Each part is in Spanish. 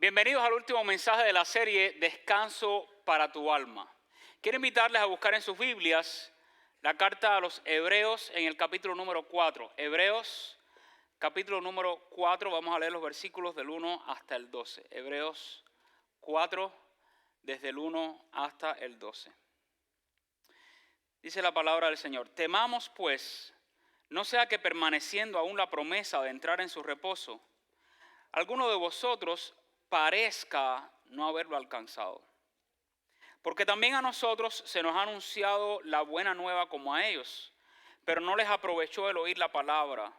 Bienvenidos al último mensaje de la serie Descanso para tu alma. Quiero invitarles a buscar en sus Biblias la carta a los Hebreos en el capítulo número 4. Hebreos, capítulo número 4, vamos a leer los versículos del 1 hasta el 12. Hebreos 4, desde el 1 hasta el 12. Dice la palabra del Señor: temamos pues, no sea que permaneciendo aún la promesa de entrar en su reposo, alguno de vosotros parezca no haberlo alcanzado. Porque también a nosotros se nos ha anunciado la buena nueva como a ellos, pero no les aprovechó el oír la palabra,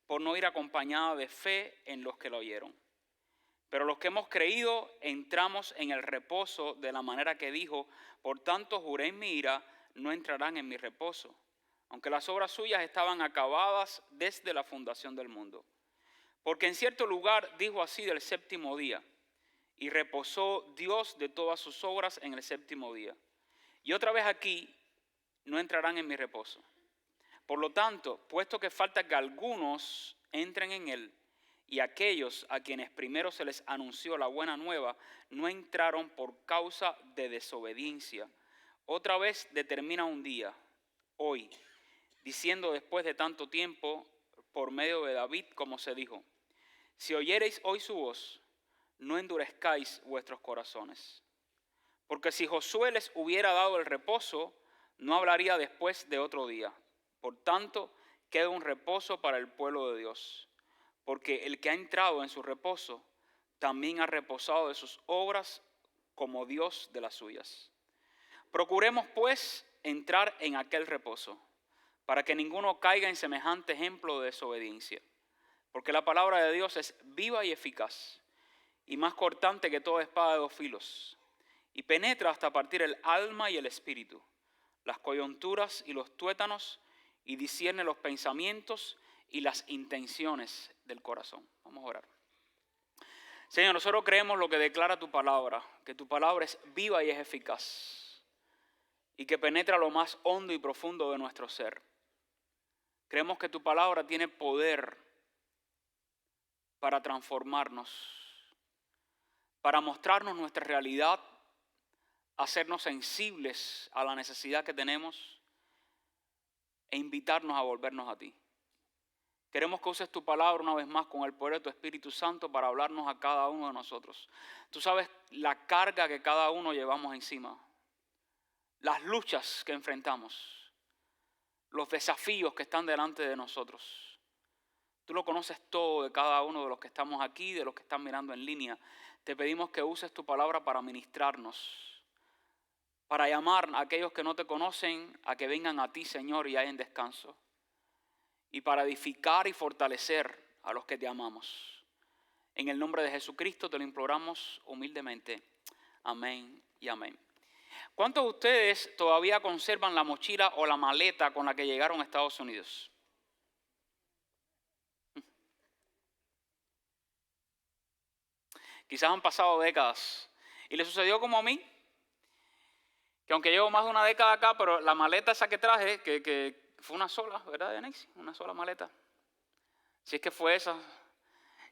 por no ir acompañada de fe en los que la oyeron. Pero los que hemos creído entramos en el reposo de la manera que dijo: por tanto juré en mi ira, no entrarán en mi reposo, aunque las obras suyas estaban acabadas desde la fundación del mundo. Porque en cierto lugar dijo así del séptimo día: y reposó Dios de todas sus obras en el séptimo día. Y otra vez aquí: no entrarán en mi reposo. Por lo tanto, puesto que falta que algunos entren en él, y aquellos a quienes primero se les anunció la buena nueva no entraron por causa de desobediencia, otra vez determina un día, hoy, diciendo después de tanto tiempo, por medio de David, como se dijo: si oyereis hoy su voz, no endurezcáis vuestros corazones. Porque si Josué les hubiera dado el reposo, no hablaría después de otro día. Por tanto, queda un reposo para el pueblo de Dios. Porque el que ha entrado en su reposo, también ha reposado de sus obras como Dios de las suyas. Procuremos pues entrar en aquel reposo, para que ninguno caiga en semejante ejemplo de desobediencia. Porque la palabra de Dios es viva y eficaz, y más cortante que toda espada de dos filos, y penetra hasta partir el alma y el espíritu, las coyunturas y los tuétanos, y discierne los pensamientos y las intenciones del corazón. Vamos a orar. Señor, nosotros creemos lo que declara tu palabra, que tu palabra es viva y es eficaz, y que penetra lo más hondo y profundo de nuestro ser. Creemos que tu palabra tiene poder para transformarnos, para mostrarnos nuestra realidad, hacernos sensibles a la necesidad que tenemos e invitarnos a volvernos a ti. Queremos que uses tu palabra una vez más con el poder de tu Espíritu Santo para hablarnos a cada uno de nosotros. Tú sabes la carga que cada uno llevamos encima, las luchas que enfrentamos, los desafíos que están delante de nosotros. Tú lo conoces todo de cada uno de los que estamos aquí, de los que están mirando en línea. Te pedimos que uses tu palabra para ministrarnos, para llamar a aquellos que no te conocen a que vengan a ti, Señor, y hayan descanso. Y para edificar y fortalecer a los que te amamos. En el nombre de Jesucristo te lo imploramos humildemente. Amén y amén. ¿Cuántos de ustedes todavía conservan la mochila o la maleta con la que llegaron a Estados Unidos? Quizás han pasado décadas. Y le sucedió como a mí, que aunque llevo más de una década acá, pero la maleta esa que traje, que fue una sola, ¿verdad, Yanexi? Una sola maleta. Si es que fue esa,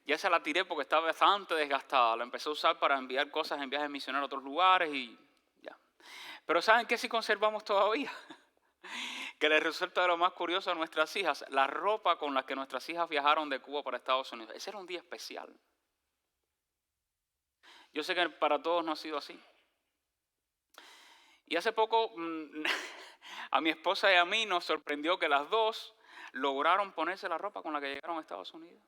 ya se la tiré porque estaba bastante desgastada. La empecé a usar para enviar cosas en viajes misioneros a otros lugares y ya. Pero ¿saben qué sí conservamos todavía? Que les resulta de lo más curioso a nuestras hijas, la ropa con la que nuestras hijas viajaron de Cuba para Estados Unidos. Ese era un día especial. Yo sé que para todos no ha sido así. Y hace poco a mi esposa y a mí nos sorprendió que las dos lograron ponerse la ropa con la que llegaron a Estados Unidos.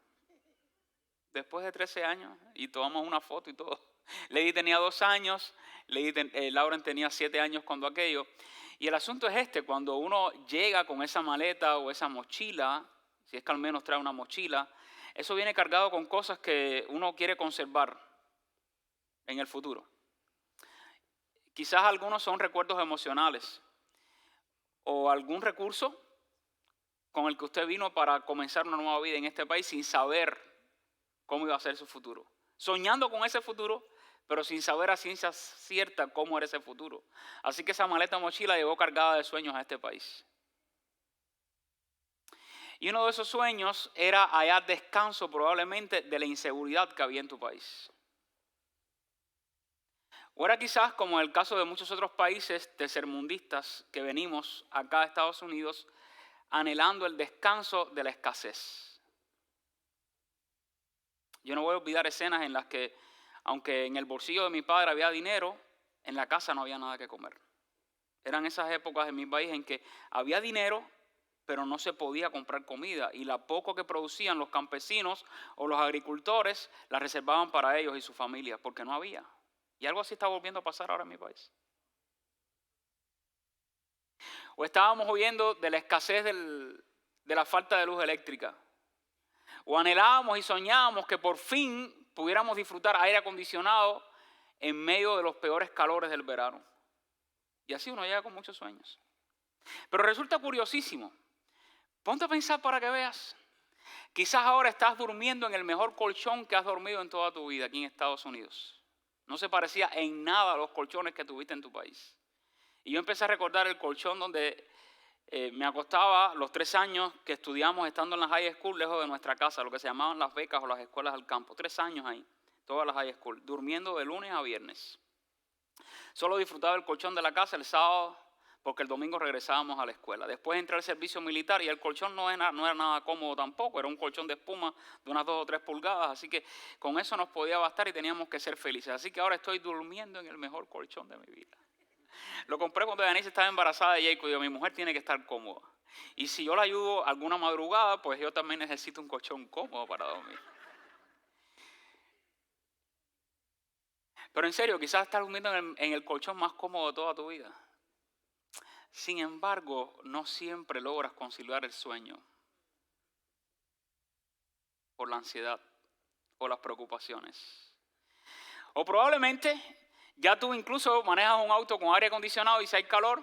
Después de 13 años, y tomamos una foto y todo. Lady tenía 2 años, Lauren tenía 7 años cuando aquello. Y el asunto es este: cuando uno llega con esa maleta o esa mochila, si es que al menos trae una mochila, eso viene cargado con cosas que uno quiere conservar en el futuro. Quizás algunos son recuerdos emocionales o algún recurso con el que usted vino para comenzar una nueva vida en este país sin saber cómo iba a ser su futuro. Soñando con ese futuro, pero sin saber a ciencia cierta cómo era ese futuro. Así que esa maleta mochila llegó cargada de sueños a este país. Y uno de esos sueños era hallar descanso probablemente de la inseguridad que había en tu país. O era quizás como el caso de muchos otros países tercermundistas que venimos acá a Estados Unidos anhelando el descanso de la escasez. Yo no voy a olvidar escenas en las que, aunque en el bolsillo de mi padre había dinero, en la casa no había nada que comer. Eran esas épocas en mi país en que había dinero, pero no se podía comprar comida. Y la poco que producían los campesinos o los agricultores, la reservaban para ellos y su familia, porque no había. Y algo así está volviendo a pasar ahora en mi país. O estábamos oyendo de la escasez de la falta de luz eléctrica. O anhelábamos y soñábamos que por fin pudiéramos disfrutar aire acondicionado en medio de los peores calores del verano. Y así uno llega con muchos sueños. Pero resulta curiosísimo. Ponte a pensar para que veas. Quizás ahora estás durmiendo en el mejor colchón que has dormido en toda tu vida aquí en Estados Unidos. No se parecía en nada a los colchones que tuviste en tu país. Y yo empecé a recordar el colchón donde me acostaba los 3 años que estudiamos estando en la high school lejos de nuestra casa, lo que se llamaban las becas o las escuelas al campo. 3 años ahí, todas las high school, durmiendo de lunes a viernes. Solo disfrutaba el colchón de la casa el sábado porque el domingo regresábamos a la escuela. Después entré al servicio militar y el colchón no era nada cómodo tampoco, era un colchón de espuma de unas 2 o 3 pulgadas, así que con eso nos podía bastar y teníamos que ser felices. Así que ahora estoy durmiendo en el mejor colchón de mi vida. Lo compré cuando Denise estaba embarazada de Jacob y digo, mi mujer tiene que estar cómoda. Y si yo la ayudo alguna madrugada, pues yo también necesito un colchón cómodo para dormir. Pero en serio, quizás estás durmiendo en el colchón más cómodo de toda tu vida. Sin embargo, no siempre logras conciliar el sueño por la ansiedad o las preocupaciones. O probablemente ya tú incluso manejas un auto con aire acondicionado y si hay calor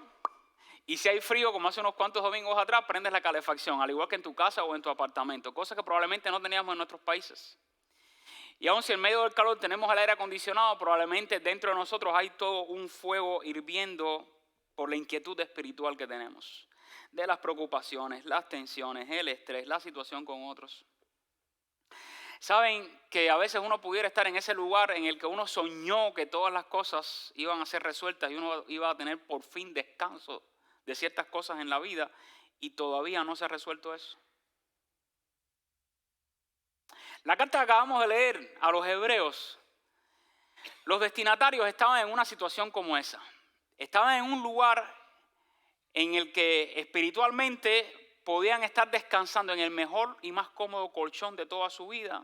y si hay frío, como hace unos cuantos domingos atrás, prendes la calefacción, al igual que en tu casa o en tu apartamento, cosa que probablemente no teníamos en nuestros países. Y aun si en medio del calor tenemos el aire acondicionado, probablemente dentro de nosotros hay todo un fuego hirviendo por la inquietud espiritual que tenemos, de las preocupaciones, las tensiones, el estrés, la situación con otros. Saben que a veces uno pudiera estar en ese lugar en el que uno soñó que todas las cosas iban a ser resueltas y uno iba a tener por fin descanso de ciertas cosas en la vida y todavía no se ha resuelto eso. La carta que acabamos de leer a los hebreos, los destinatarios estaban en una situación como esa. Estaban en un lugar en el que espiritualmente podían estar descansando en el mejor y más cómodo colchón de toda su vida,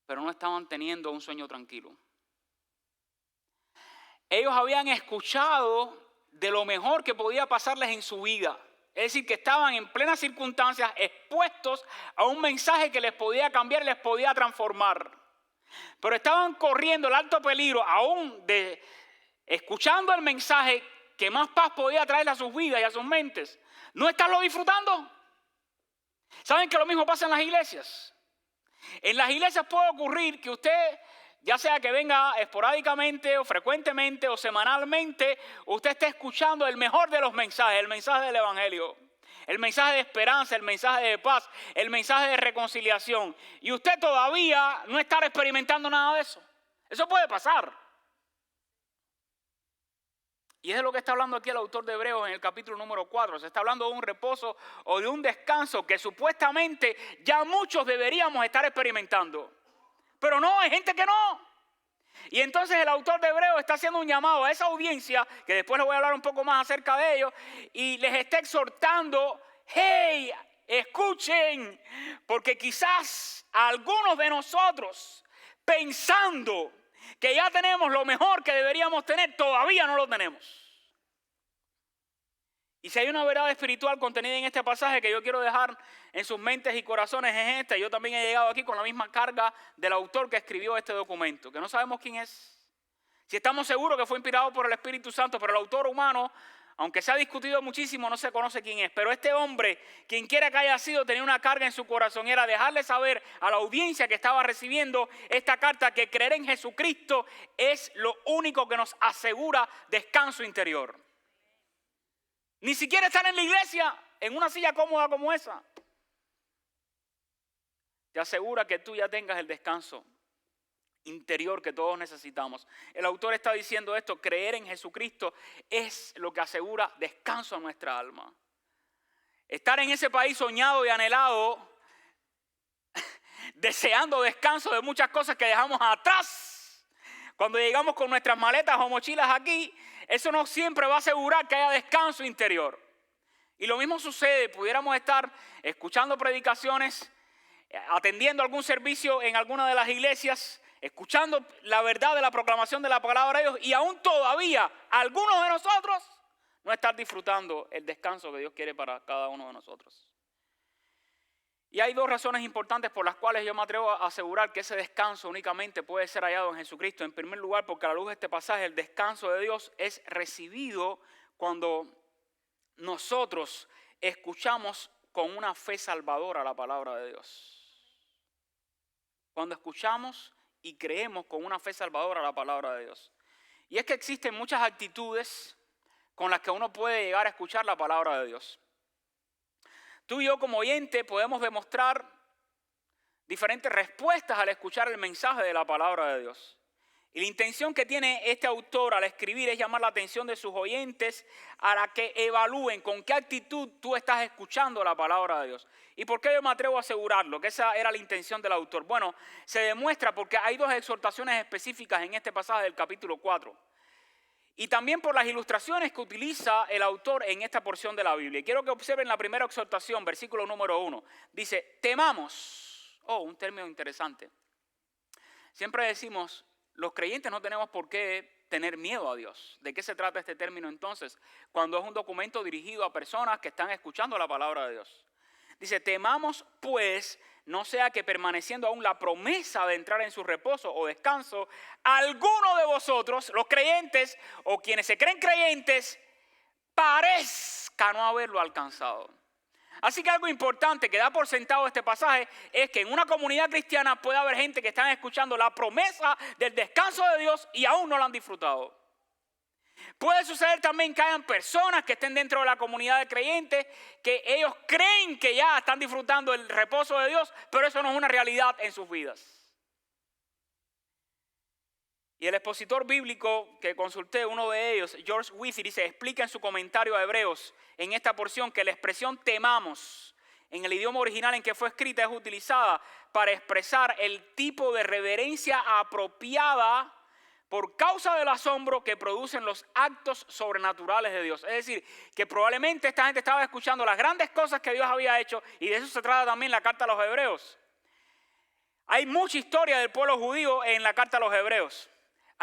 pero no estaban teniendo un sueño tranquilo. Ellos habían escuchado de lo mejor que podía pasarles en su vida. Es decir, que estaban en plenas circunstancias expuestos a un mensaje que les podía cambiar y les podía transformar. Pero estaban corriendo el alto peligro aún de escuchando el mensaje que más paz podía traer a sus vidas y a sus mentes. ¿No estarlo disfrutando? ¿Saben que lo mismo pasa en las iglesias? En las iglesias puede ocurrir que usted, ya sea que venga esporádicamente o frecuentemente o semanalmente, usted esté escuchando el mejor de los mensajes, el mensaje del evangelio, el mensaje de esperanza, el mensaje de paz, el mensaje de reconciliación. Y usted todavía no está experimentando nada de eso. Eso puede pasar. Y es de lo que está hablando aquí el autor de Hebreos en el capítulo número 4. Se está hablando de un reposo o de un descanso que supuestamente ya muchos deberíamos estar experimentando. Pero no, hay gente que no. Y entonces el autor de Hebreos está haciendo un llamado a esa audiencia, que después les voy a hablar un poco más acerca de ellos, y les está exhortando, hey, escuchen, porque quizás algunos de nosotros, pensando que ya tenemos lo mejor que deberíamos tener, todavía no lo tenemos. Y si hay una verdad espiritual contenida en este pasaje que yo quiero dejar en sus mentes y corazones es esta. Yo también he llegado aquí con la misma carga del autor que escribió este documento, que no sabemos quién es. Si estamos seguros que fue inspirado por el Espíritu Santo, pero el autor humano, aunque se ha discutido muchísimo, no se conoce quién es. Pero este hombre, quien quiera que haya sido, tenía una carga en su corazón. Era dejarle saber a la audiencia que estaba recibiendo esta carta que creer en Jesucristo es lo único que nos asegura descanso interior. Ni siquiera estar en la iglesia, en una silla cómoda como esa, te asegura que tú ya tengas el descanso interior que todos necesitamos. El autor está diciendo esto: creer en Jesucristo es lo que asegura descanso a nuestra alma. Estar en ese país soñado y anhelado, deseando descanso de muchas cosas que dejamos atrás. Cuando llegamos con nuestras maletas o mochilas aquí, eso no siempre va a asegurar que haya descanso interior. Y lo mismo sucede, pudiéramos estar escuchando predicaciones, atendiendo algún servicio en alguna de las iglesias, escuchando la verdad de la proclamación de la palabra de Dios, y aún todavía algunos de nosotros no estar disfrutando el descanso que Dios quiere para cada uno de nosotros. Y hay dos razones importantes por las cuales yo me atrevo a asegurar que ese descanso únicamente puede ser hallado en Jesucristo. En primer lugar, porque a la luz de este pasaje, el descanso de Dios es recibido cuando nosotros escuchamos con una fe salvadora la palabra de Dios. Cuando escuchamos y creemos con una fe salvadora la palabra de Dios. Y es que existen muchas actitudes con las que uno puede llegar a escuchar la palabra de Dios. Tú y yo como oyente podemos demostrar diferentes respuestas al escuchar el mensaje de la palabra de Dios. Y la intención que tiene este autor al escribir es llamar la atención de sus oyentes a que evalúen con qué actitud tú estás escuchando la palabra de Dios. ¿Y por qué yo me atrevo a asegurarlo? Que esa era la intención del autor. Bueno, se demuestra porque hay dos exhortaciones específicas en este pasaje del capítulo 4. Y también por las ilustraciones que utiliza el autor en esta porción de la Biblia. Y quiero que observen la primera exhortación, versículo número 1. Dice, temamos. Oh, un término interesante. Siempre decimos, los creyentes no tenemos por qué tener miedo a Dios. ¿De qué se trata este término entonces? Cuando es un documento dirigido a personas que están escuchando la palabra de Dios. Dice, temamos pues, no sea que permaneciendo aún la promesa de entrar en su reposo o descanso, alguno de vosotros, los creyentes o quienes se creen creyentes, parezca no haberlo alcanzado. Así que algo importante que da por sentado este pasaje es que en una comunidad cristiana puede haber gente que están escuchando la promesa del descanso de Dios y aún no la han disfrutado. Puede suceder también que hayan personas que estén dentro de la comunidad de creyentes que ellos creen que ya están disfrutando el reposo de Dios, pero eso no es una realidad en sus vidas. Y el expositor bíblico que consulté, uno de ellos, George Whitfield, dice, explica en su comentario a Hebreos en esta porción que la expresión temamos en el idioma original en que fue escrita es utilizada para expresar el tipo de reverencia apropiada por causa del asombro que producen los actos sobrenaturales de Dios. Es decir, que probablemente esta gente estaba escuchando las grandes cosas que Dios había hecho, y de eso se trata también la carta a los Hebreos. Hay mucha historia del pueblo judío en la carta a los Hebreos.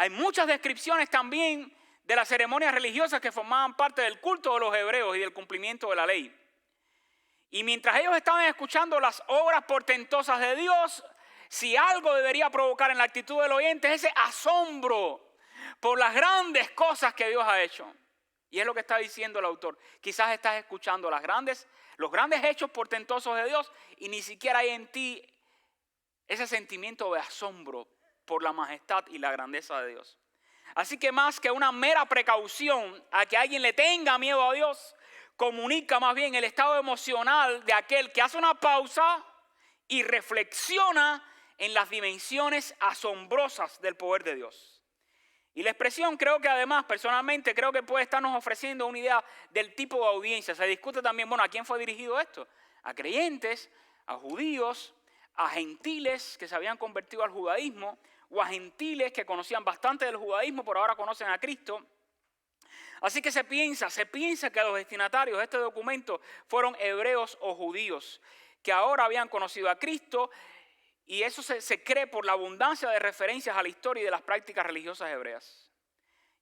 Hay muchas descripciones también de las ceremonias religiosas que formaban parte del culto de los hebreos y del cumplimiento de la ley. Y mientras ellos estaban escuchando las obras portentosas de Dios, si algo debería provocar en la actitud del oyente es ese asombro por las grandes cosas que Dios ha hecho. Y es lo que está diciendo el autor. Quizás estás escuchando los grandes hechos portentosos de Dios y ni siquiera hay en ti ese sentimiento de asombro por la majestad y la grandeza de Dios. Así que más que una mera precaución a que alguien le tenga miedo a Dios, comunica más bien el estado emocional de aquel que hace una pausa y reflexiona en las dimensiones asombrosas del poder de Dios. Y la expresión creo que además, personalmente, creo que puede estarnos ofreciendo una idea del tipo de audiencia. Se discute también, bueno, ¿a quién fue dirigido esto? A creyentes, a judíos, a gentiles que se habían convertido al judaísmo, o a gentiles que conocían bastante del judaísmo, pero ahora conocen a Cristo. Así que se piensa que los destinatarios de este documento fueron hebreos o judíos, que ahora habían conocido a Cristo, y eso se cree por la abundancia de referencias a la historia y de las prácticas religiosas hebreas.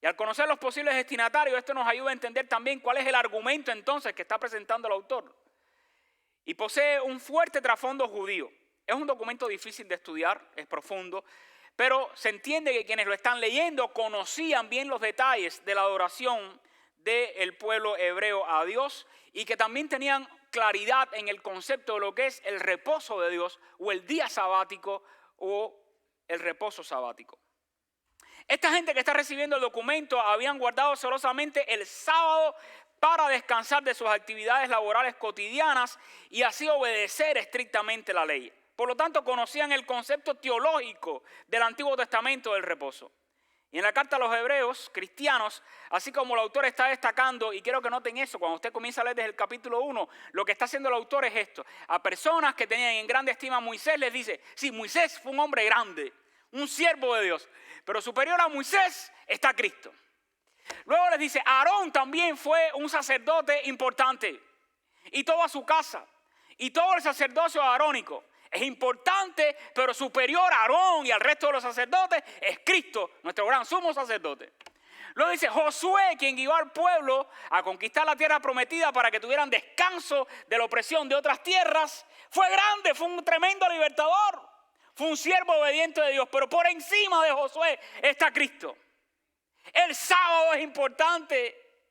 Y al conocer los posibles destinatarios, esto nos ayuda a entender también cuál es el argumento entonces que está presentando el autor. Y posee un fuerte trasfondo judío. Es un documento difícil de estudiar, es profundo, pero se entiende que quienes lo están leyendo conocían bien los detalles de la adoración del pueblo hebreo a Dios y que también tenían claridad en el concepto de lo que es el reposo de Dios o el día sabático o el reposo sabático. Esta gente que está recibiendo el documento habían guardado celosamente el sábado para descansar de sus actividades laborales cotidianas y así obedecer estrictamente la ley. Por lo tanto, conocían el concepto teológico del Antiguo Testamento del reposo. Y en la carta a los hebreos cristianos, así como el autor está destacando, y quiero que noten eso, cuando usted comienza a leer desde el capítulo 1, lo que está haciendo el autor es esto. A personas que tenían en grande estima a Moisés les dice, sí, Moisés fue un hombre grande, un siervo de Dios, pero superior a Moisés está Cristo. Luego les dice, Aarón también fue un sacerdote importante, y toda su casa, y todo el sacerdocio arónico. Es importante, pero superior a Aarón y al resto de los sacerdotes es Cristo, nuestro gran sumo sacerdote. Luego dice Josué, quien guió al pueblo a conquistar la tierra prometida para que tuvieran descanso de la opresión de otras tierras. Fue grande, fue un tremendo libertador, fue un siervo obediente de Dios, pero por encima de Josué está Cristo. El sábado es importante.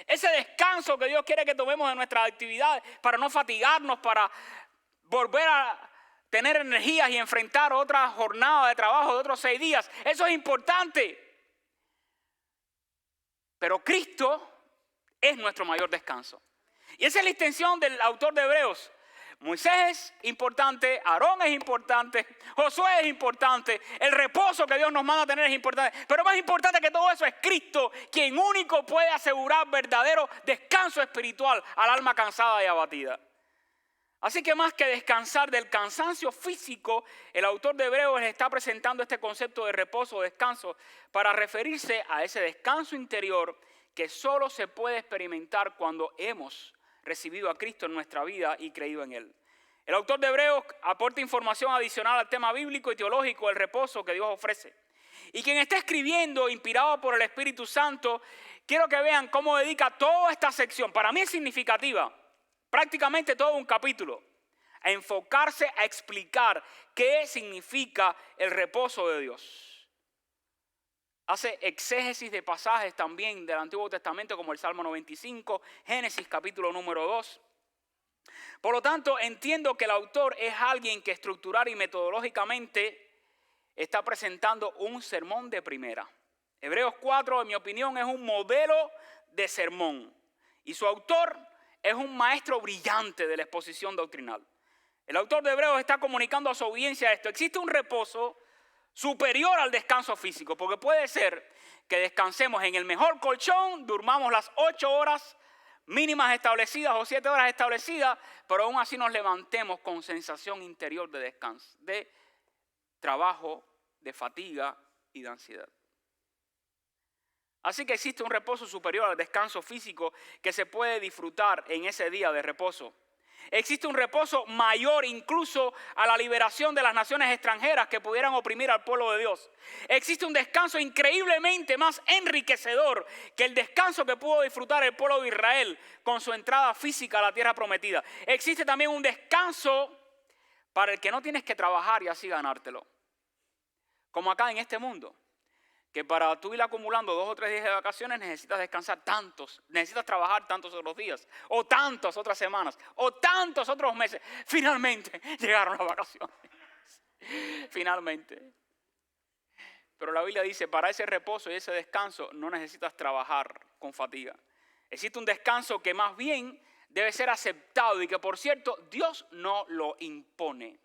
Ese descanso que Dios quiere que tomemos de nuestras actividades para no fatigarnos, para volver a tener energías y enfrentar otra jornada de trabajo de otros 6 días. Eso es importante. Pero Cristo es nuestro mayor descanso. Y esa es la intención del autor de Hebreos. Moisés es importante, Aarón es importante, Josué es importante, el reposo que Dios nos manda a tener es importante. Pero más importante que todo eso es Cristo, quien único puede asegurar verdadero descanso espiritual al alma cansada y abatida. Así que más que descansar del cansancio físico, el autor de Hebreos les está presentando este concepto de reposo o descanso para referirse a ese descanso interior que solo se puede experimentar cuando hemos recibido a Cristo en nuestra vida y creído en Él. El autor de Hebreos aporta información adicional al tema bíblico y teológico del reposo que Dios ofrece. Y quien está escribiendo, inspirado por el Espíritu Santo, quiero que vean cómo dedica toda esta sección. Para mí es significativa. Prácticamente todo un capítulo, a enfocarse a explicar qué significa el reposo de Dios. Hace exégesis de pasajes también del Antiguo Testamento como el Salmo 95, Génesis capítulo número 2. Por lo tanto, entiendo que el autor es alguien que estructural y metodológicamente está presentando un sermón de primera. Hebreos 4, en mi opinión, es un modelo de sermón. Y su autor es un maestro brillante de la exposición doctrinal. El autor de Hebreos está comunicando a su audiencia esto. Existe un reposo superior al descanso físico, porque puede ser que descansemos en el mejor colchón, durmamos las 8 horas mínimas establecidas o 7 horas establecidas, pero aún así nos levantemos con sensación interior de descanso, de trabajo, de fatiga y de ansiedad. Así que existe un reposo superior al descanso físico que se puede disfrutar en ese día de reposo. Existe un reposo mayor incluso a la liberación de las naciones extranjeras que pudieran oprimir al pueblo de Dios. Existe un descanso increíblemente más enriquecedor que el descanso que pudo disfrutar el pueblo de Israel con su entrada física a la tierra prometida. Existe también un descanso para el que no tienes que trabajar y así ganártelo. Como acá en este mundo, que para tú ir acumulando 2 o 3 días de vacaciones necesitas descansar tantos, necesitas trabajar tantos otros días, o tantas otras semanas, o tantos otros meses. Finalmente llegaron las vacaciones. Finalmente. Pero la Biblia dice, para ese reposo y ese descanso no necesitas trabajar con fatiga. Existe un descanso que más bien debe ser aceptado y que, por cierto, Dios no lo impone.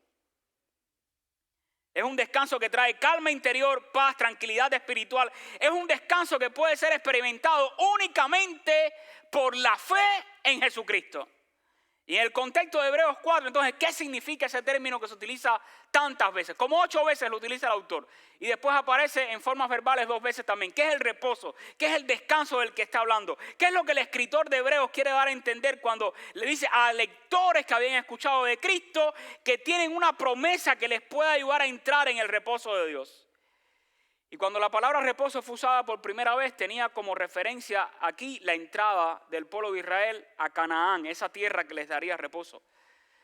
Es un descanso que trae calma interior, paz, tranquilidad espiritual. Es un descanso que puede ser experimentado únicamente por la fe en Jesucristo. Y en el contexto de Hebreos 4, entonces, ¿qué significa ese término que se utiliza tantas veces? Como 8 veces lo utiliza el autor. Y después aparece en formas verbales 2 veces también. ¿Qué es el reposo? ¿Qué es el descanso del que está hablando? ¿Qué es lo que el escritor de Hebreos quiere dar a entender cuando le dice a lectores que habían escuchado de Cristo que tienen una promesa que les pueda ayudar a entrar en el reposo de Dios? Y cuando la palabra reposo fue usada por primera vez, tenía como referencia aquí la entrada del pueblo de Israel a Canaán, esa tierra que les daría reposo.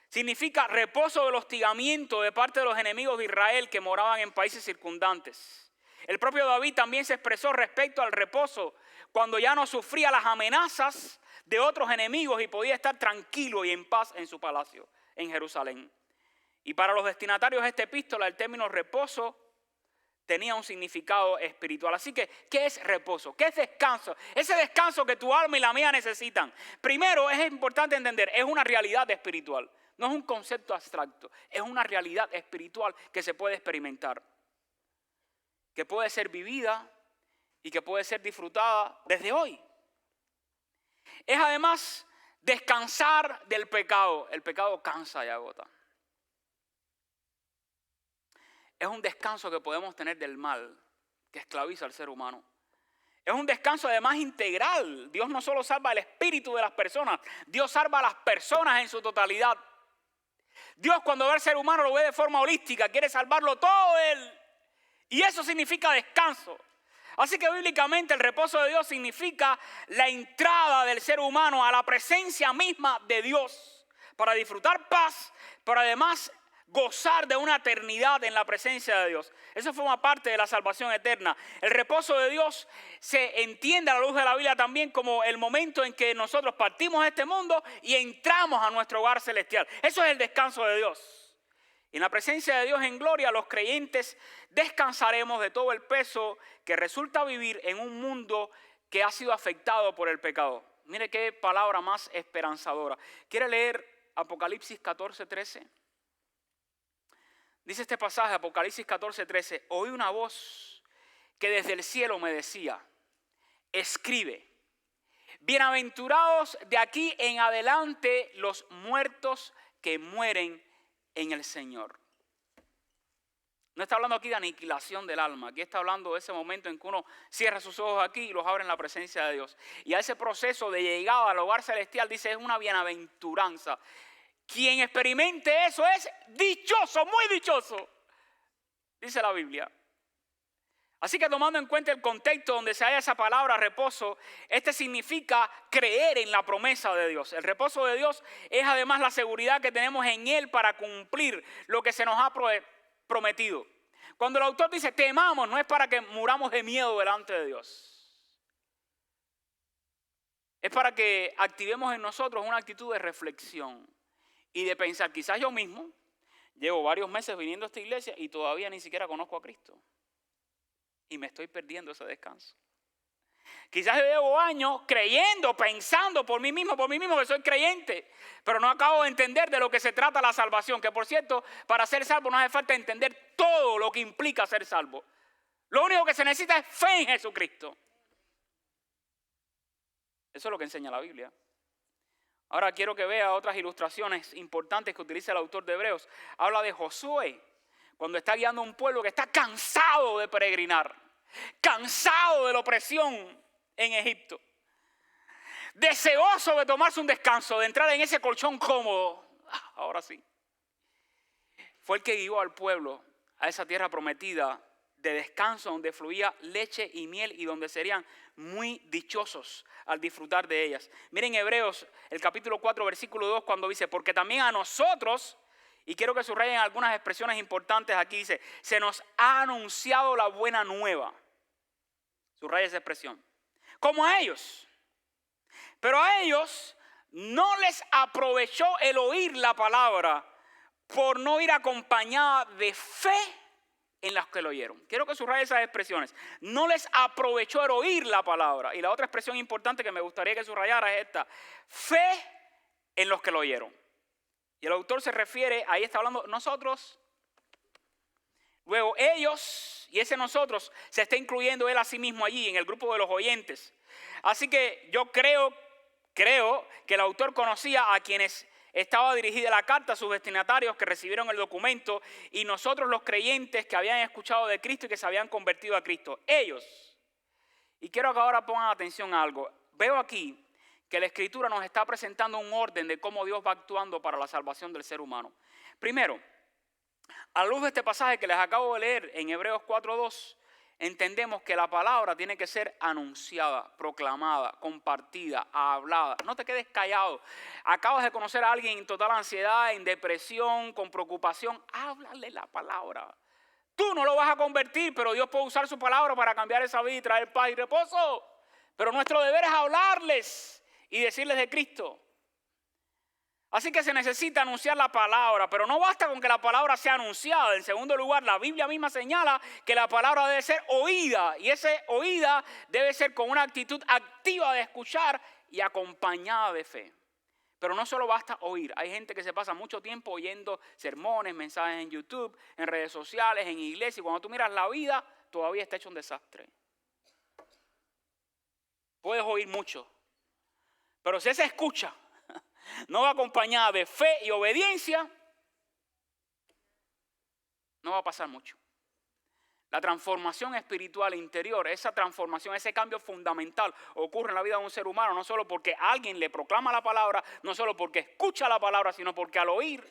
Significa reposo del hostigamiento de parte de los enemigos de Israel que moraban en países circundantes. El propio David también se expresó respecto al reposo cuando ya no sufría las amenazas de otros enemigos y podía estar tranquilo y en paz en su palacio en Jerusalén. Y para los destinatarios de esta epístola, el término reposo tenía un significado espiritual. Así que, ¿qué es reposo? ¿Qué es descanso? Ese descanso que tu alma y la mía necesitan. Primero, es importante entender, es una realidad espiritual. No es un concepto abstracto, es una realidad espiritual que se puede experimentar, que puede ser vivida y que puede ser disfrutada desde hoy. Es además descansar del pecado. El pecado cansa y agota. Es un descanso que podemos tener del mal que esclaviza al ser humano. Es un descanso además integral. Dios no solo salva el espíritu de las personas, Dios salva a las personas en su totalidad. Dios, cuando ve al ser humano, lo ve de forma holística, quiere salvarlo todo él. Y eso significa descanso. Así que bíblicamente el reposo de Dios significa la entrada del ser humano a la presencia misma de Dios para disfrutar paz, pero además gozar de una eternidad en la presencia de Dios. Eso forma parte de la salvación eterna. El reposo de Dios se entiende a la luz de la Biblia también como el momento en que nosotros partimos de este mundo y entramos a nuestro hogar celestial. Eso es el descanso de Dios. Y en la presencia de Dios en gloria, los creyentes descansaremos de todo el peso que resulta vivir en un mundo que ha sido afectado por el pecado. Mire qué palabra más esperanzadora. ¿Quiere leer Apocalipsis 14:13? Dice este pasaje, Apocalipsis 14:13, oí una voz que desde el cielo me decía, escribe, bienaventurados de aquí en adelante los muertos que mueren en el Señor. No está hablando aquí de aniquilación del alma, aquí está hablando de ese momento en que uno cierra sus ojos aquí y los abre en la presencia de Dios. Y a ese proceso de llegada al hogar celestial, dice, es una bienaventuranza. Quien experimente eso es dichoso, muy dichoso, dice la Biblia. Así que tomando en cuenta el contexto donde se halla esa palabra reposo, este significa creer en la promesa de Dios. El reposo de Dios es además la seguridad que tenemos en Él para cumplir lo que se nos ha prometido. Cuando el autor dice temamos, no es para que muramos de miedo delante de Dios. Es para que activemos en nosotros una actitud de reflexión y de pensar, quizás yo mismo llevo varios meses viniendo a esta iglesia y todavía ni siquiera conozco a Cristo. Y me estoy perdiendo ese descanso. Quizás yo llevo años creyendo, pensando por mí mismo que soy creyente, pero no acabo de entender de lo que se trata la salvación. Que por cierto, para ser salvo no hace falta entender todo lo que implica ser salvo. Lo único que se necesita es fe en Jesucristo. Eso es lo que enseña la Biblia. Ahora quiero que vea otras ilustraciones importantes que utiliza el autor de Hebreos. Habla de Josué, cuando está guiando a un pueblo que está cansado de peregrinar, cansado de la opresión en Egipto, deseoso de tomarse un descanso, de entrar en ese colchón cómodo. Ahora sí. Fue el que guió al pueblo a esa tierra prometida de descanso donde fluía leche y miel y donde serían muy dichosos al disfrutar de ellas. Miren Hebreos, el capítulo 4, versículo 2, cuando dice, porque también a nosotros, y quiero que subrayen algunas expresiones importantes aquí, dice, se nos ha anunciado la buena nueva. Subraya esa expresión. Como a ellos. Pero a ellos no les aprovechó el oír la palabra por no ir acompañada de fe en las que lo oyeron. Quiero que subraye esas expresiones. No les aprovechó el oír la palabra. Y la otra expresión importante que me gustaría que subrayara es esta. Fe en los que lo oyeron. Y el autor se refiere, ahí está hablando nosotros. Luego ellos, y ese nosotros, se está incluyendo él a sí mismo allí en el grupo de los oyentes. Así que yo creo que el autor conocía a quienes estaba dirigida la carta, a sus destinatarios que recibieron el documento y nosotros los creyentes que habían escuchado de Cristo y que se habían convertido a Cristo. Ellos. Y quiero que ahora pongan atención a algo. Veo aquí que la Escritura nos está presentando un orden de cómo Dios va actuando para la salvación del ser humano. Primero, a la luz de este pasaje que les acabo de leer en Hebreos 4:2, entendemos que la palabra tiene que ser anunciada, proclamada, compartida, hablada. No te quedes callado. Acabas de conocer a alguien en total ansiedad, en depresión, con preocupación. Háblale la palabra. Tú no lo vas a convertir, pero Dios puede usar su palabra para cambiar esa vida y traer paz y reposo. Pero nuestro deber es hablarles y decirles de Cristo. Así que se necesita anunciar la palabra, pero no basta con que la palabra sea anunciada. En segundo lugar, la Biblia misma señala que la palabra debe ser oída. Y esa oída debe ser con una actitud activa de escuchar y acompañada de fe. Pero no solo basta oír. Hay gente que se pasa mucho tiempo oyendo sermones, mensajes en YouTube, en redes sociales, en iglesia. Y cuando tú miras la vida, todavía está hecho un desastre. Puedes oír mucho. Pero si esa escucha no va acompañada de fe y obediencia, no va a pasar mucho. La transformación espiritual interior, esa transformación, ese cambio fundamental ocurre en la vida de un ser humano, no solo porque alguien le proclama la palabra, no solo porque escucha la palabra, sino porque al oír,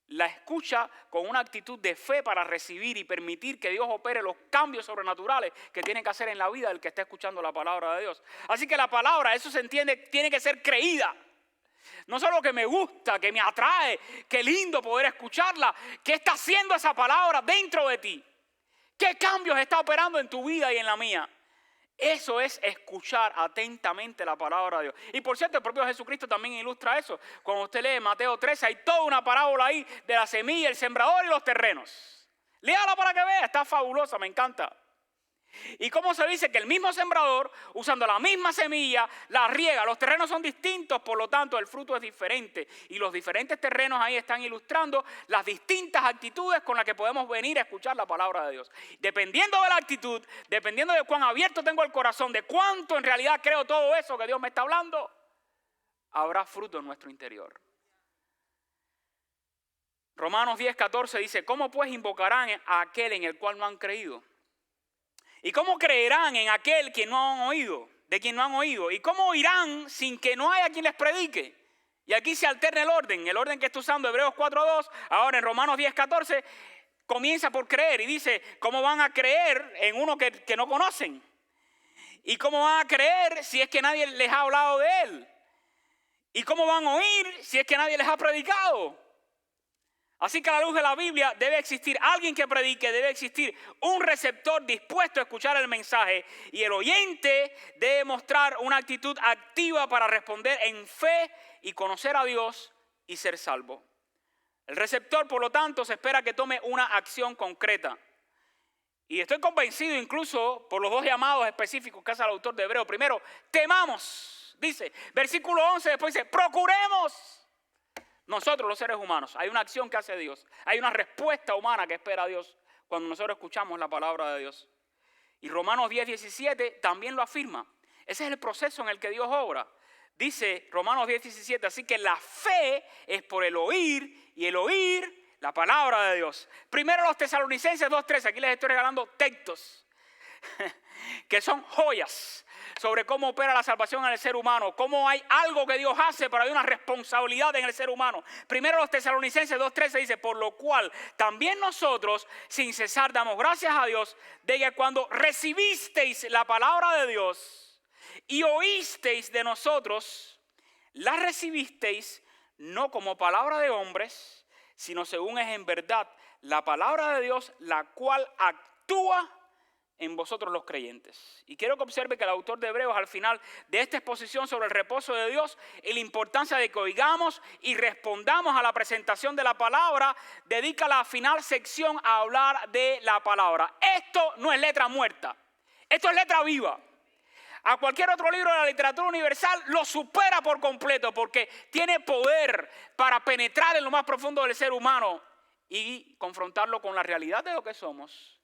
la escucha con una actitud de fe para recibir y permitir que Dios opere los cambios sobrenaturales que tiene que hacer en la vida del que está escuchando la palabra de Dios. Así que la palabra, eso se entiende, tiene que ser creída. No solo que me gusta, que me atrae, qué lindo poder escucharla. ¿Qué está haciendo esa palabra dentro de ti? ¿Qué cambios está operando en tu vida y en la mía? Eso es escuchar atentamente la palabra de Dios. Y por cierto, el propio Jesucristo también ilustra eso. Cuando usted lee Mateo 13, hay toda una parábola ahí de la semilla, el sembrador y los terrenos. Léala para que vea, está fabulosa, me encanta. Y cómo se dice que el mismo sembrador, usando la misma semilla, la riega. Los terrenos son distintos, por lo tanto el fruto es diferente. Y los diferentes terrenos ahí están ilustrando las distintas actitudes con las que podemos venir a escuchar la palabra de Dios. Dependiendo de la actitud, dependiendo de cuán abierto tengo el corazón, de cuánto en realidad creo todo eso que Dios me está hablando, habrá fruto en nuestro interior. Romanos 10:14 dice, ¿cómo pues invocarán a aquel en el cual no han creído? ¿Y cómo creerán en aquel que no han oído, de quien no han oído? ¿Y cómo oirán sin que no haya quien les predique? Y aquí se alterna el orden que está usando Hebreos 4:2, ahora en Romanos 10:14, comienza por creer y dice, ¿cómo van a creer en uno que no conocen? ¿Y cómo van a creer si es que nadie les ha hablado de él? ¿Y cómo van a oír si es que nadie les ha predicado? Así que a la luz de la Biblia debe existir alguien que predique, debe existir un receptor dispuesto a escuchar el mensaje y el oyente debe mostrar una actitud activa para responder en fe y conocer a Dios y ser salvo. El receptor, por lo tanto, se espera que tome una acción concreta. Y estoy convencido incluso por los dos llamados específicos que hace el autor de Hebreos. Primero, temamos, dice, versículo 11, después dice, procuremos. Nosotros los seres humanos, hay una acción que hace Dios, hay una respuesta humana que espera Dios cuando nosotros escuchamos la palabra de Dios. Y Romanos 10:17 también lo afirma. Ese es el proceso en el que Dios obra. Dice Romanos 10:17, así que la fe es por el oír y el oír la palabra de Dios. Primero los Tesalonicenses 2:13, aquí les estoy regalando textos que son joyas sobre cómo opera la salvación en el ser humano, cómo hay algo que Dios hace, pero hay una responsabilidad en el ser humano. Primero los Tesalonicenses 2:13 dice, por lo cual también nosotros sin cesar damos gracias a Dios de que cuando recibisteis la palabra de Dios y oísteis de nosotros, la recibisteis no como palabra de hombres, sino según es en verdad la palabra de Dios, la cual actúa en vosotros los creyentes. Y quiero que observe que el autor de Hebreos al final de esta exposición sobre el reposo de Dios y la importancia de que oigamos y respondamos a la presentación de la palabra, dedica la final sección a hablar de la palabra. Esto no es letra muerta, esto es letra viva. A cualquier otro libro de la literatura universal lo supera por completo porque tiene poder para penetrar en lo más profundo del ser humano y confrontarlo con la realidad de lo que somos,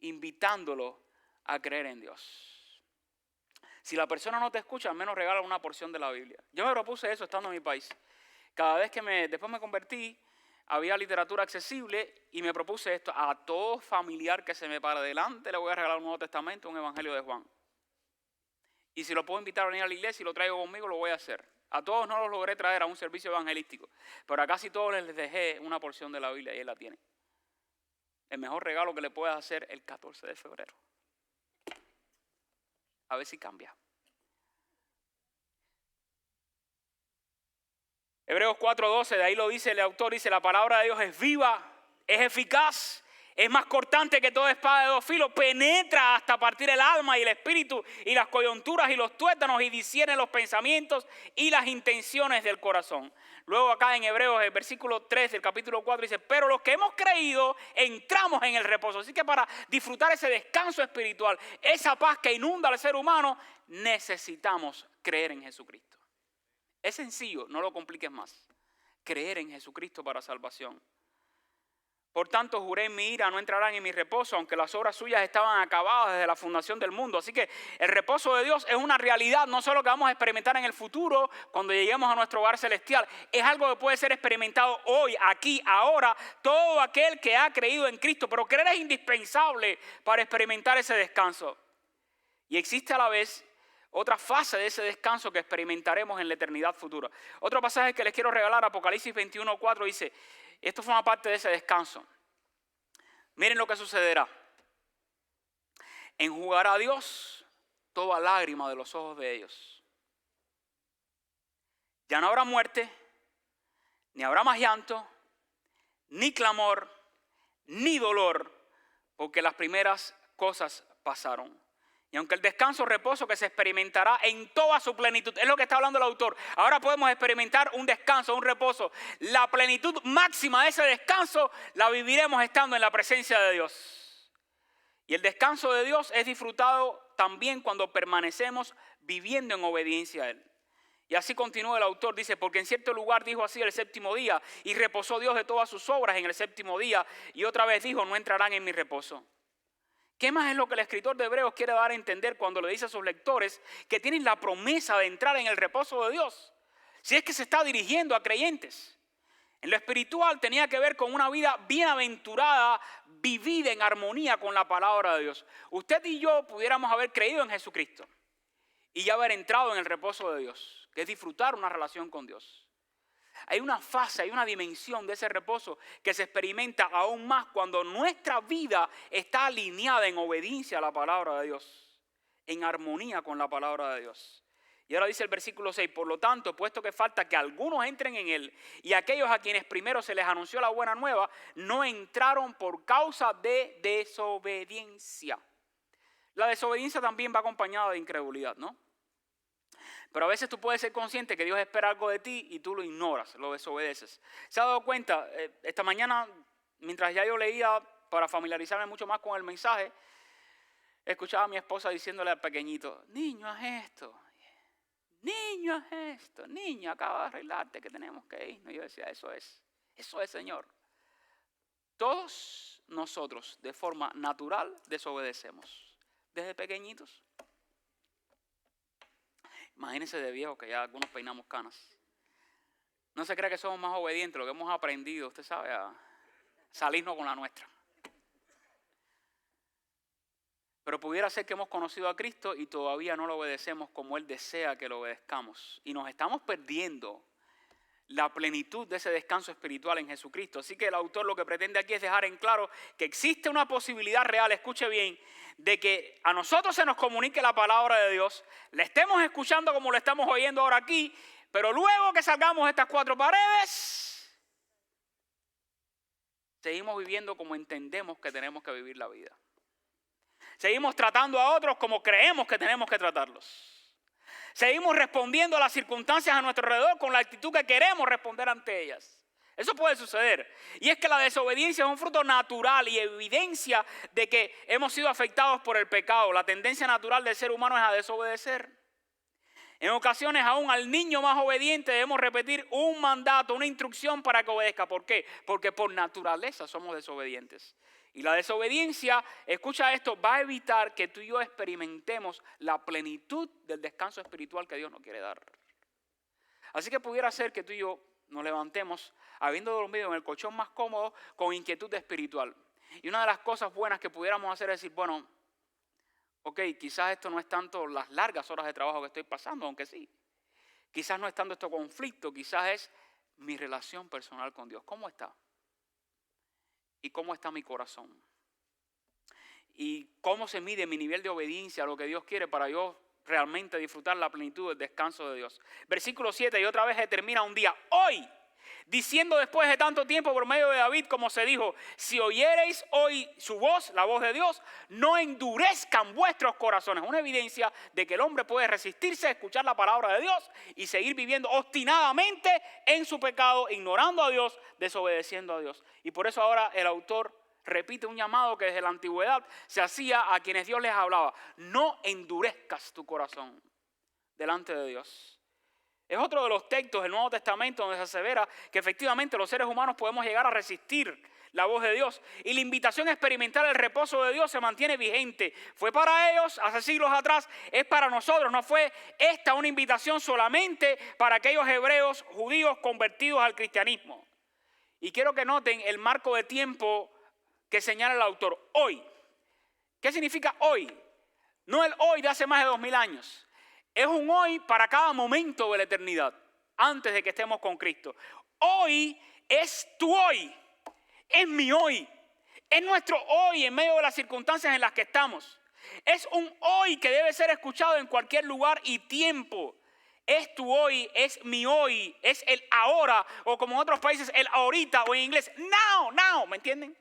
invitándolo a creer en Dios. Si la persona no te escucha, al menos regala una porción de la Biblia. Yo me propuse eso estando en mi país. Cada vez que después me convertí, había literatura accesible y me propuse esto. A todo familiar que se me pare delante le voy a regalar un Nuevo Testamento, un Evangelio de Juan. Y si lo puedo invitar a venir a la iglesia y lo traigo conmigo, lo voy a hacer. A todos no los logré traer a un servicio evangelístico, pero a casi todos les dejé una porción de la Biblia y él la tiene. El mejor regalo que le puedes hacer el 14 de febrero. A ver si cambia. Hebreos 4:12, de ahí lo dice el autor, dice, la palabra de Dios es viva, es eficaz, es más cortante que toda espada de dos filos, penetra hasta partir el alma y el espíritu y las coyunturas y los tuétanos y discierne los pensamientos y las intenciones del corazón. Luego acá en Hebreos, el versículo 3 del capítulo 4 dice, pero los que hemos creído entramos en el reposo. Así que para disfrutar ese descanso espiritual, esa paz que inunda al ser humano, necesitamos creer en Jesucristo. Es sencillo, no lo compliques más. Creer en Jesucristo para salvación. Por tanto, juré en mi ira, no entrarán en mi reposo, aunque las obras suyas estaban acabadas desde la fundación del mundo. Así que el reposo de Dios es una realidad, no solo que vamos a experimentar en el futuro, cuando lleguemos a nuestro hogar celestial. Es algo que puede ser experimentado hoy, aquí, ahora, todo aquel que ha creído en Cristo. Pero creer es indispensable para experimentar ese descanso. Y existe a la vez otra fase de ese descanso que experimentaremos en la eternidad futura. Otro pasaje que les quiero regalar, Apocalipsis 21:4, dice... Esto forma parte de ese descanso. Miren lo que sucederá. Enjugará a Dios toda lágrima de los ojos de ellos. Ya no habrá muerte, ni habrá más llanto, ni clamor, ni dolor, porque las primeras cosas pasaron. Y aunque el descanso, reposo que se experimentará en toda su plenitud, es lo que está hablando el autor. Ahora podemos experimentar un descanso, un reposo. La plenitud máxima de ese descanso la viviremos estando en la presencia de Dios. Y el descanso de Dios es disfrutado también cuando permanecemos viviendo en obediencia a Él. Y así continúa el autor, dice, porque en cierto lugar dijo así el séptimo día, y reposó Dios de todas sus obras en el séptimo día, y otra vez dijo, no entrarán en mi reposo. ¿Qué más es lo que el escritor de Hebreos quiere dar a entender cuando le dice a sus lectores que tienen la promesa de entrar en el reposo de Dios? Si es que se está dirigiendo a creyentes. En lo espiritual tenía que ver con una vida bienaventurada, vivida en armonía con la palabra de Dios. Usted y yo pudiéramos haber creído en Jesucristo y ya haber entrado en el reposo de Dios, que es disfrutar una relación con Dios. Hay una fase, hay una dimensión de ese reposo que se experimenta aún más cuando nuestra vida está alineada en obediencia a la palabra de Dios, en armonía con la palabra de Dios. Y ahora dice el versículo 6, por lo tanto, puesto que falta que algunos entren en él y aquellos a quienes primero se les anunció la buena nueva, no entraron por causa de desobediencia. La desobediencia también va acompañada de incredulidad, ¿no? Pero a veces tú puedes ser consciente que Dios espera algo de ti y tú lo ignoras, lo desobedeces. ¿Se ha dado cuenta? Esta mañana, mientras ya yo leía para familiarizarme mucho más con el mensaje, escuchaba a mi esposa diciéndole al pequeñito, niño, haz esto. Niño, haz esto. Niño, acaba de arreglarte que tenemos que irnos. Y yo decía, eso es, Señor. Todos nosotros de forma natural desobedecemos. Desde pequeñitos. Imagínense de viejos que ya algunos peinamos canas. No se crea que somos más obedientes, lo que hemos aprendido, usted sabe, a salirnos con la nuestra. Pero pudiera ser que hemos conocido a Cristo y todavía no lo obedecemos como Él desea que lo obedezcamos. Y nos estamos perdiendo la plenitud de ese descanso espiritual en Jesucristo. Así que el autor lo que pretende aquí es dejar en claro que existe una posibilidad real, escuche bien, de que a nosotros se nos comunique la palabra de Dios, la estemos escuchando como lo estamos oyendo ahora aquí, pero luego que salgamos de estas cuatro paredes, seguimos viviendo como entendemos que tenemos que vivir la vida. Seguimos tratando a otros como creemos que tenemos que tratarlos. Seguimos respondiendo a las circunstancias a nuestro alrededor con la actitud que queremos responder ante ellas. Eso puede suceder. Y es que la desobediencia es un fruto natural y evidencia de que hemos sido afectados por el pecado. La tendencia natural del ser humano es a desobedecer. En ocasiones aún al niño más obediente debemos repetir un mandato, una instrucción para que obedezca. ¿Por qué? Porque por naturaleza somos desobedientes. Y la desobediencia, escucha esto, va a evitar que tú y yo experimentemos la plenitud del descanso espiritual que Dios nos quiere dar. Así que pudiera ser que tú y yo nos levantemos habiendo dormido en el colchón más cómodo con inquietud espiritual. Y una de las cosas buenas que pudiéramos hacer es decir, bueno, ok, quizás esto no es tanto las largas horas de trabajo que estoy pasando, aunque sí. Quizás no es tanto este conflicto, quizás es mi relación personal con Dios. ¿Cómo está? ¿Y cómo está mi corazón? ¿Y cómo se mide mi nivel de obediencia a lo que Dios quiere para yo realmente disfrutar la plenitud del descanso de Dios? Versículo 7, y otra vez se termina un día. Hoy, diciendo después de tanto tiempo por medio de David, como se dijo, si oyereis hoy su voz, la voz de Dios, no endurezcan vuestros corazones. Una evidencia de que el hombre puede resistirse a escuchar la palabra de Dios y seguir viviendo obstinadamente en su pecado, ignorando a Dios, desobedeciendo a Dios. Y por eso ahora el autor repite un llamado que desde la antigüedad se hacía a quienes Dios les hablaba. No endurezcas tu corazón delante de Dios. Es otro de los textos del Nuevo Testamento donde se asevera que efectivamente los seres humanos podemos llegar a resistir la voz de Dios. Y la invitación a experimentar el reposo de Dios se mantiene vigente. Fue para ellos hace siglos atrás, es para nosotros. No fue esta una invitación solamente para aquellos hebreos judíos convertidos al cristianismo. Y quiero que noten el marco de tiempo que señala el autor. Hoy. ¿Qué significa hoy? No el hoy de hace más de 2000 años. Es un hoy para cada momento de la eternidad, antes de que estemos con Cristo. Hoy es tu hoy. Es mi hoy, es nuestro hoy en medio de las circunstancias en las que estamos. Es un hoy que debe ser escuchado en cualquier lugar y tiempo. Es tu hoy, es mi hoy, es el ahora, o como en otros países, el ahorita, o en inglés, now, ¿me entienden?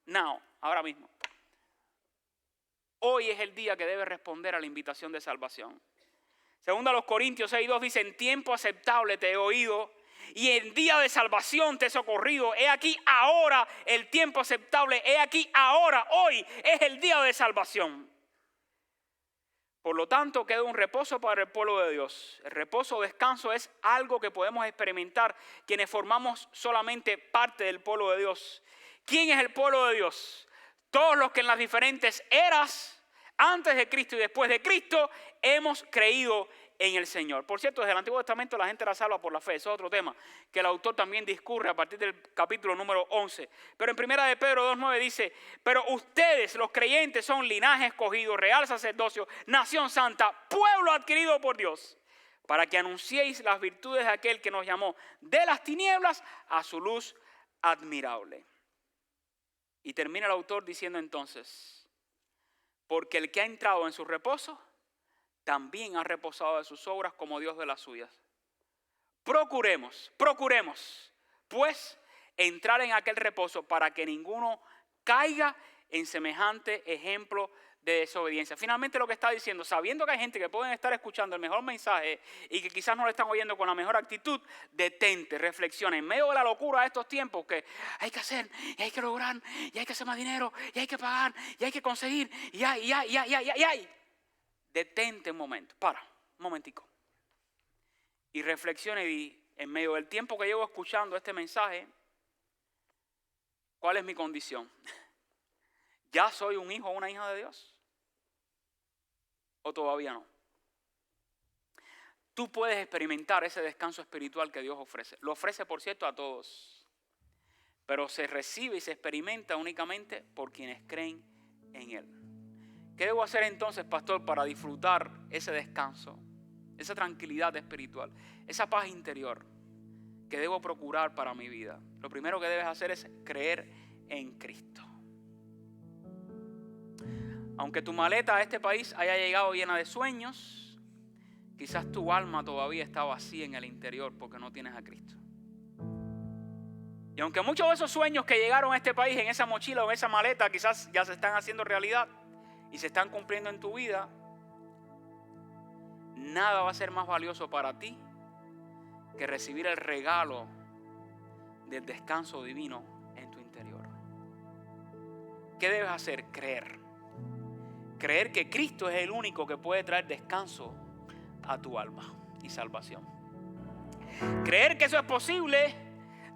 Now, ahora mismo. Hoy es el día que debe responder a la invitación de salvación. Según a los Corintios 6:2 dice, en tiempo aceptable te he oído, y en día de salvación te he socorrido. He aquí ahora el tiempo aceptable. He aquí ahora, hoy es el día de salvación. Por lo tanto, queda un reposo para el pueblo de Dios. El reposo o descanso es algo que podemos experimentar quienes formamos solamente parte del pueblo de Dios. ¿Quién es el pueblo de Dios? Todos los que en las diferentes eras, antes de Cristo y después de Cristo, hemos creído en el Señor. Por cierto, desde el Antiguo Testamento la gente era salva por la fe. Eso es otro tema que el autor también discurre a partir del capítulo número 11. Pero en 1 de Pedro 2:9 dice, pero ustedes los creyentes son linaje escogido, real sacerdocio, nación santa, pueblo adquirido por Dios, para que anunciéis las virtudes de aquel que nos llamó de las tinieblas a su luz admirable. Y termina el autor diciendo entonces, porque el que ha entrado en su reposo también ha reposado de sus obras como Dios de las suyas. Procuremos, pues, entrar en aquel reposo para que ninguno caiga en semejante ejemplo de desobediencia. Finalmente lo que está diciendo, sabiendo que hay gente que pueden estar escuchando el mejor mensaje y que quizás no lo están oyendo con la mejor actitud, detente, reflexiona. En medio de la locura de estos tiempos que hay que hacer, y hay que lograr, y hay que hacer más dinero, y hay que pagar, y hay que conseguir, y hay. Detente un momento, para, un momentico. Y reflexione y en medio del tiempo que llevo escuchando este mensaje, ¿cuál es mi condición? ¿Ya soy un hijo o una hija de Dios? ¿O todavía no? Tú puedes experimentar ese descanso espiritual que Dios ofrece. Lo ofrece, por cierto, a todos. Pero se recibe y se experimenta únicamente por quienes creen en Él. ¿Qué debo hacer entonces, pastor, para disfrutar ese descanso, esa tranquilidad espiritual, esa paz interior que debo procurar para mi vida? Lo primero que debes hacer es creer en Cristo. Aunque tu maleta a este país haya llegado llena de sueños, quizás tu alma todavía está vacía en el interior porque no tienes a Cristo. Y aunque muchos de esos sueños que llegaron a este país en esa mochila o en esa maleta quizás ya se están haciendo realidad y se están cumpliendo en tu vida, nada va a ser más valioso para ti que recibir el regalo del descanso divino en tu interior. ¿Qué debes hacer? Creer. Creer que Cristo es el único que puede traer descanso a tu alma y salvación. Creer que eso es posible,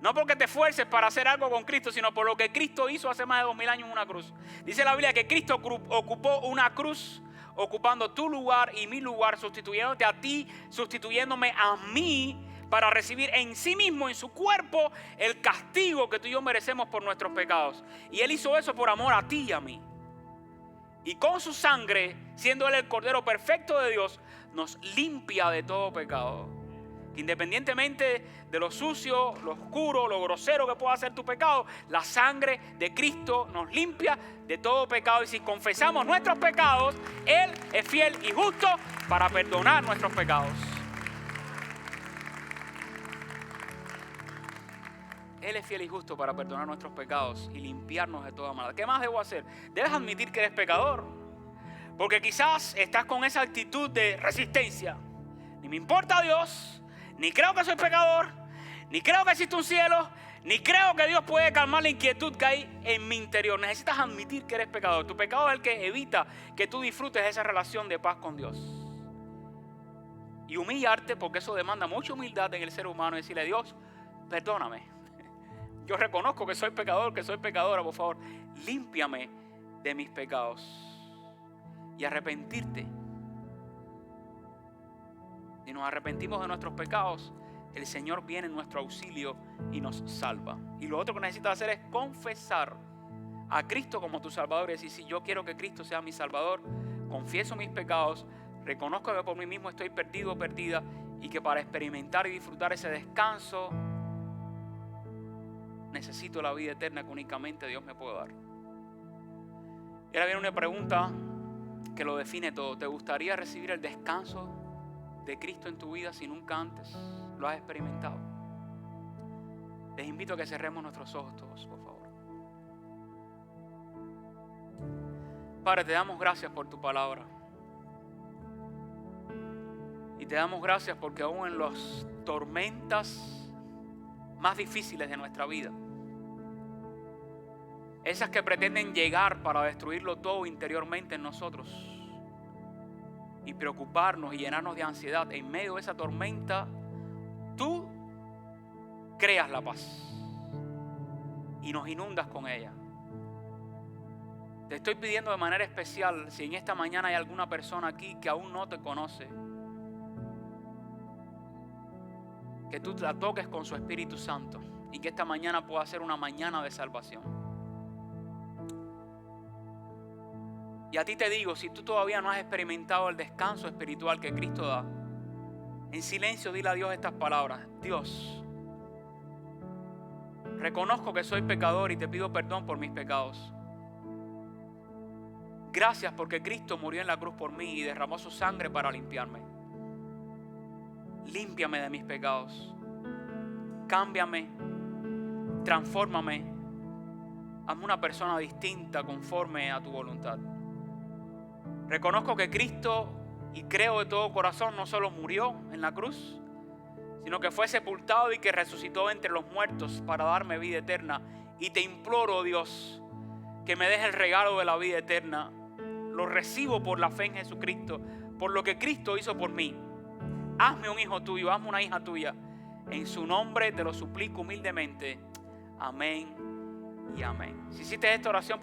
no porque te esfuerces para hacer algo con Cristo, sino por lo que Cristo hizo hace más de 2000 años en una cruz. Dice la Biblia que Cristo ocupó una cruz, ocupando tu lugar y mi lugar, sustituyéndote a ti, sustituyéndome a mí, para recibir en sí mismo, en su cuerpo, el castigo que tú y yo merecemos por nuestros pecados. Y Él hizo eso por amor a ti y a mí. Y con su sangre, siendo Él el Cordero perfecto de Dios, nos limpia de todo pecado. Independientemente de lo sucio, lo oscuro, lo grosero que pueda ser tu pecado, la sangre de Cristo nos limpia de todo pecado. Y si confesamos nuestros pecados, Él es fiel y justo para perdonar nuestros pecados. Él es fiel y justo para perdonar nuestros pecados y limpiarnos de toda maldad. ¿Qué más debo hacer? Debes admitir que eres pecador. Porque quizás estás con esa actitud de resistencia. Ni me importa Dios, ni creo que soy pecador, ni creo que existe un cielo, ni creo que Dios puede calmar la inquietud que hay en mi interior. Necesitas admitir que eres pecador. Tu pecado es el que evita que tú disfrutes de esa relación de paz con Dios. y humillarte, porque eso demanda mucha humildad en el ser humano, y decirle: Dios, perdóname. Yo reconozco que soy pecador, que soy pecadora, por favor, límpiame de mis pecados. Y arrepentirte. Si nos arrepentimos de nuestros pecados, el Señor viene en nuestro auxilio y nos salva. Y lo otro que necesitas hacer es confesar a Cristo como tu Salvador. Y decir: si yo quiero que Cristo sea mi Salvador, confieso mis pecados, reconozco que por mí mismo estoy perdido o perdida, y que para experimentar y disfrutar ese descanso necesito la vida eterna que únicamente Dios me puede dar. Y ahora viene una pregunta que lo define todo. ¿Te gustaría recibir el descanso de Cristo en tu vida si nunca antes lo has experimentado? Les invito a que cerremos nuestros ojos todos, por favor. Padre, te damos gracias por tu palabra. Y te damos gracias porque aún en las tormentas más difíciles de nuestra vida, esas que pretenden llegar para destruirlo todo interiormente en nosotros y preocuparnos y llenarnos de ansiedad, en medio de esa tormenta, tú creas la paz y nos inundas con ella. Te estoy pidiendo de manera especial, si en esta mañana hay alguna persona aquí que aún no te conoce, que tú la toques con su Espíritu Santo y que esta mañana pueda ser una mañana de salvación. Y a ti te digo, si tú todavía no has experimentado el descanso espiritual que Cristo da, en silencio dile a Dios estas palabras: Dios, reconozco que soy pecador y te pido perdón por mis pecados. Gracias porque Cristo murió en la cruz por mí y derramó su sangre para limpiarme. Límpiame de mis pecados. Cámbiame, transfórmame, hazme una persona distinta conforme a tu voluntad. Reconozco que Cristo, y creo de todo corazón, no solo murió en la cruz, sino que fue sepultado y que resucitó entre los muertos para darme vida eterna. Y te imploro, Dios, que me des el regalo de la vida eterna. Lo recibo por la fe en Jesucristo, por lo que Cristo hizo por mí. Hazme un hijo tuyo, hazme una hija tuya. En su nombre te lo suplico humildemente. Amén y amén. Si hiciste esta oración,